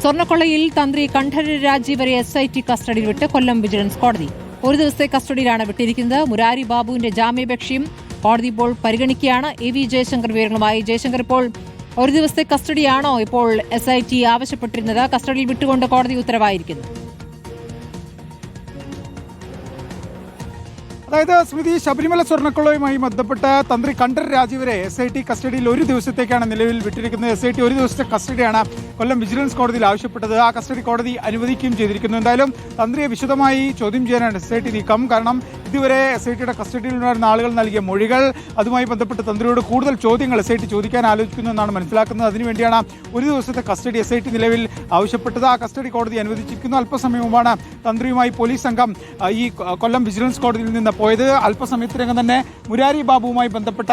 സ്വർണ്ണക്കൊള്ളയിൽ തന്ത്രി കണ്ഠരര് രാജീവരെ SIT കസ്റ്റഡിയിൽ വിട്ട് കൊല്ലം വിജിലൻസ് കോടതി. ഒരു ദിവസത്തെ കസ്റ്റഡിയിലാണ് വിട്ടിരിക്കുന്നത്. മുരാരി ബാബുവിന്റെ ജാമ്യാപേക്ഷയും കോടതി ഇപ്പോൾ പരിഗണിക്കുകയാണ്. AV ജയശങ്കർ വിവരങ്ങളുമായി. ജയശങ്കർ, ഇപ്പോൾ ഒരു ദിവസത്തെ കസ്റ്റഡിയാണോ ഇപ്പോൾ SIT ആവശ്യപ്പെട്ടിരുന്നത്? കസ്റ്റഡിയിൽ വിട്ടുകൊണ്ട് കോടതി ഉത്തരവായിരിക്കുന്നു. അതായത് സ്മൃതി, ശബരിമല സ്വർണ്ണക്കൊള്ളയുമായി ബന്ധപ്പെട്ട തന്ത്രി കണ്ഠരര് രാജീവരെ SIT കസ്റ്റഡിയിൽ ഒരു ദിവസത്തേക്കാണ് നിലവിൽ വിട്ടിരിക്കുന്നത്. SIT ഒരു ദിവസത്തെ കസ്റ്റഡിയാണ് കൊല്ലം വിജിലൻസ് കോടതിയിൽ ആവശ്യപ്പെട്ടത്. ആ കസ്റ്റഡി കോടതി അനുവദിക്കുകയും ചെയ്തിരിക്കുന്നു. എന്തായാലും തന്ത്രിയെ വിശദമായി ചോദ്യം ചെയ്യാനാണ് SIT നീക്കം. കാരണം ഇതുവരെ SITയുടെ കസ്റ്റഡിയിലുണ്ടായിരുന്ന ആളുകൾ നൽകിയ മൊഴികൾ, അതുമായി ബന്ധപ്പെട്ട് തന്ത്രിയോട് കൂടുതൽ ചോദ്യങ്ങൾ SIT ചോദിക്കാൻ ആലോചിക്കുന്നു എന്നാണ് മനസ്സിലാക്കുന്നത്. അതിനുവേണ്ടിയാണ് ഒരു ദിവസത്തെ കസ്റ്റഡി SIT നിലവിൽ ആവശ്യപ്പെട്ടത്. ആ കസ്റ്റഡി കോടതി അനുവദിച്ചിരിക്കുന്നു. അല്പസമയം മുമ്പാണ് തന്ത്രിയുമായി പോലീസ് സംഘം ഈ കൊല്ലം വിജിലൻസ് കോടതിയിൽ നിന്ന് പോയത്. അല്പസമയത്തിനകം തന്നെ മുരാരി ബാബുവുമായി ബന്ധപ്പെട്ട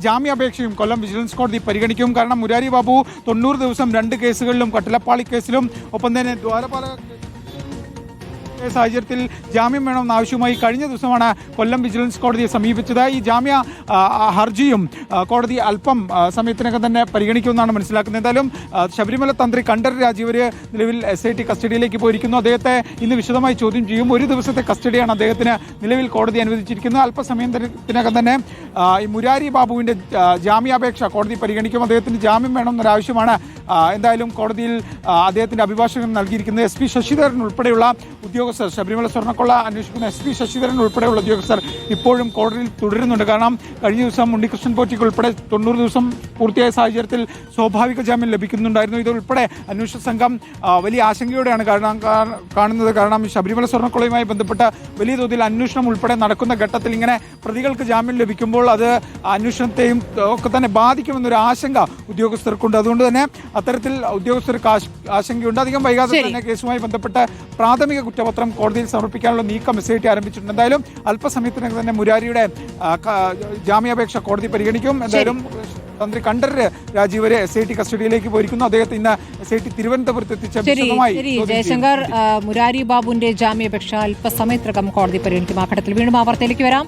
ജാമ്യാപേക്ഷയും കൊല്ലം വിജിലൻസ് കോടതി പരിഗണിക്കും. കാരണം മുരാരി ബാബു 90 ദിവസം 2 കേസുകളിലും, കട്ടിലപ്പാളി കേസിലും ഒപ്പം തന്നെ ദ്വാരപാലക സാഹചര്യത്തിൽ ജാമ്യം വേണമെന്ന ആവശ്യവുമായി കഴിഞ്ഞ ദിവസമാണ് കൊല്ലം വിജിലൻസ് കോടതിയെ സമീപിച്ചത്. ഈ ജാമ്യ ഹർജിയും കോടതി അല്പം സമയത്തിനകം തന്നെ പരിഗണിക്കുമെന്നാണ് മനസ്സിലാക്കുന്നത്. എന്തായാലും ശബരിമല തന്ത്രി കണ്ഠരര് രാജീവര് നിലവിൽ SIT കസ്റ്റഡിയിലേക്ക് പോയിരിക്കുന്നു. അദ്ദേഹത്തെ ഇന്ന് വിശദമായി ചോദ്യം ചെയ്യും. ഒരു ദിവസത്തെ കസ്റ്റഡിയാണ് അദ്ദേഹത്തിന് നിലവിൽ കോടതി അനുവദിച്ചിരിക്കുന്നത്. അല്പസമയത്തിനകം തന്നെ ഈ മുരാരി ബാബുവിൻ്റെ ജാമ്യാപേക്ഷ കോടതി പരിഗണിക്കും. അദ്ദേഹത്തിന് ജാമ്യം വേണമെന്നൊരാവശ്യമാണ് എന്തായാലും കോടതിയിൽ അദ്ദേഹത്തിൻ്റെ അഭിഭാഷകൻ നൽകിയിരിക്കുന്നത്. SP ശശിധരൻ ഉൾപ്പെടെയുള്ള ഉദ്യോഗസ്ഥർ, ശബരിമല സ്വർണ്ണക്കൊള്ള അന്വേഷിക്കുന്ന SP ശശിധരൻ ഉൾപ്പെടെയുള്ള ഉദ്യോഗസ്ഥർ ഇപ്പോഴും കോടതിയിൽ തുടരുന്നുണ്ട്. കാരണം കഴിഞ്ഞ ദിവസം ഉണ്ണികൃഷ്ണൻ പോറ്റിക്ക് ഉൾപ്പെടെ 90 ദിവസം പൂർത്തിയായ സാഹചര്യത്തിൽ സ്വാഭാവിക ജാമ്യം ലഭിക്കുന്നുണ്ടായിരുന്നു. ഇതുൾപ്പെടെ അന്വേഷണ സംഘം വലിയ ആശങ്കയോടെയാണ് കാണുന്നത്. കാരണം ശബരിമല സ്വർണ്ണക്കൊള്ളയുമായി ബന്ധപ്പെട്ട വലിയ തോതിൽ അന്വേഷണം ഉൾപ്പെടെ നടക്കുന്ന ഘട്ടത്തിൽ ഇങ്ങനെ പ്രതികൾക്ക് ജാമ്യം ലഭിക്കുമ്പോൾ അത് അന്വേഷണത്തെയും ഒക്കെ തന്നെ ബാധിക്കുമെന്നൊരു ആശങ്ക ഉദ്യോഗസ്ഥർക്കുണ്ട്. അതുകൊണ്ട് തന്നെ അത്തരത്തിൽ ഉദ്യോഗസ്ഥർക്ക് ആശങ്കയുണ്ട്. അധികം വൈകാതെ തന്നെ കേസുമായി ബന്ധപ്പെട്ട പ്രാഥമിക കുറ്റപത്രം കോടതിയിൽ സമർപ്പിക്കാനുള്ള നീക്കം SIT ആരംഭിച്ചിട്ടുണ്ട്. എന്തായാലും അല്പസമയത്തിനകം തന്നെ മുരാരിയുടെ ജാമ്യാപേക്ഷ കോടതി പരിഗണിക്കും. എന്തായാലും തന്ത്രി കണ്ഠരര് രാജീവരെ SIT കസ്റ്റഡിയിലേക്ക് പോയിരിക്കുന്നു. അദ്ദേഹത്തെ ഇന്ന് SIT തിരുവനന്തപുരത്ത് എത്തിച്ച ജയശങ്കർ, മുരാരി ബാബുവിന്റെ ജാമ്യാപേക്ഷ അല്പസമയത്തിനകം കോടതി പരിഗണിക്കും. ആ ഘട്ടത്തിൽ വീണ്ടും ആ വാർത്തയിലേക്ക് വരാം.